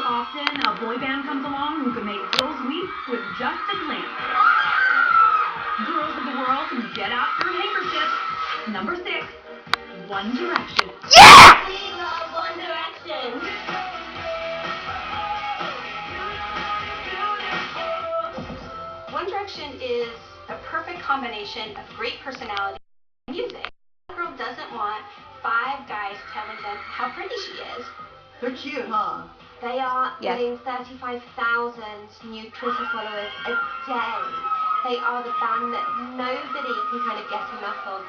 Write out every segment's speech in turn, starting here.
often a boy band comes along who can make girls weep with just a glance. Girls of the world, get out your handkerchiefs. Number 6, One Direction. Yeah! We love One Direction. One Direction is a perfect combination of great personality and music. A girl doesn't want 5 guys telling them how pretty she is. They're cute, huh? They are Yes. getting 35,000 new Twitter followers a day. They are the band that nobody can kind of get enough of.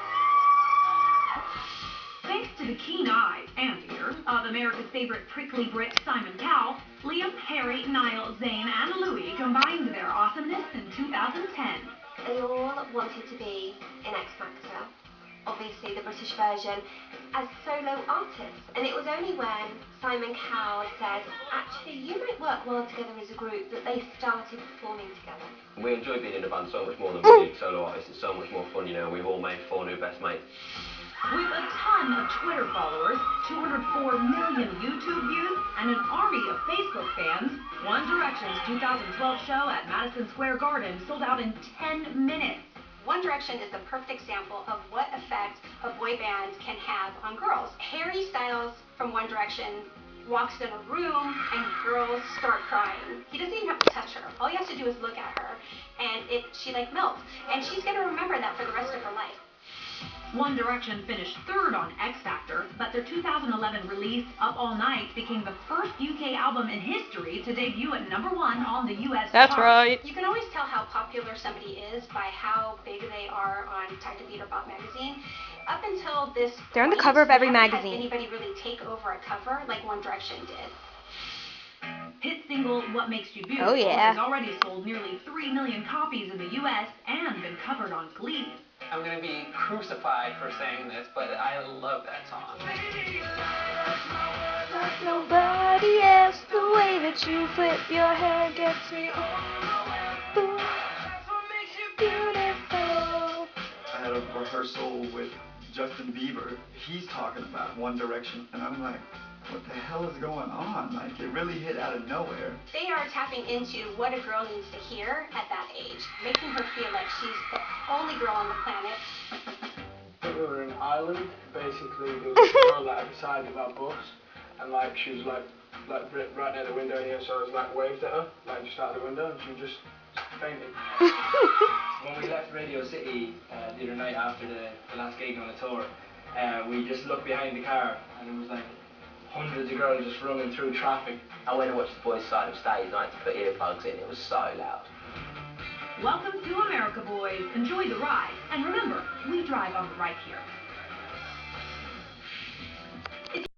Thanks to the keen eyes and ears of America's favorite prickly Brit Simon Cowell, Liam, Harry, Niall, Zayn, and Louis combined their awesomeness in 2010. They all wanted to be in X Factor, obviously the British version, as solo artists. And it was only when Simon Cowell said, actually, you might work well together as a group, that they started performing together. We enjoy being in a band so much more than we do solo artists. It's so much more fun, you know. We've all made 4 new best mates. With a ton of Twitter followers, 204 million YouTube views, and an army of Facebook fans, One Direction's 2012 show at Madison Square Garden sold out in 10 minutes. One Direction is the perfect example of what effect a boy band can have on girls. Harry Styles from One Direction walks in a room and girls start crying. He doesn't even have to touch her. All he has to do is look at her and she like melts. And she's going to remember that for the rest of her life. One Direction finished 3rd on X Factor, but their 2011 release, Up All Night, became the first UK album in history to debut at #1 on the US That's chart. right. You can always tell how popular somebody is by how big they are on Type of Theater Pop magazine. Up until this They're on the point, cover of every we haven't magazine. had anybody really take over a cover like One Direction did. Hit single What Makes You Beautiful Oh, yeah. has already sold nearly 3 million copies in the US and been covered on Glee. I'm gonna be crucified for saying this, but I love that song. Like nobody else, the way that you flip your hair gets me ooh, beautiful. I had a rehearsal with Justin Bieber. He's talking about One Direction, and I'm like, what the hell is going on? Like, it really hit out of nowhere. They are tapping into what a girl needs to hear at that age, making her feel like she's the only girl on the planet. We were in Ireland. Basically, there was a girl that had decided our bus, and like she was like right near the window here, so I was like waved at her, like just out the window, and she just fainted. When we left Radio City the other night after the last gig on the tour, we just looked behind the car, and it was like hundreds of girls just running through traffic. I went and watched the boys' side of stage and I had to put earplugs in. It was so loud. Welcome to America, boys. Enjoy the ride. And remember, we drive on the right here.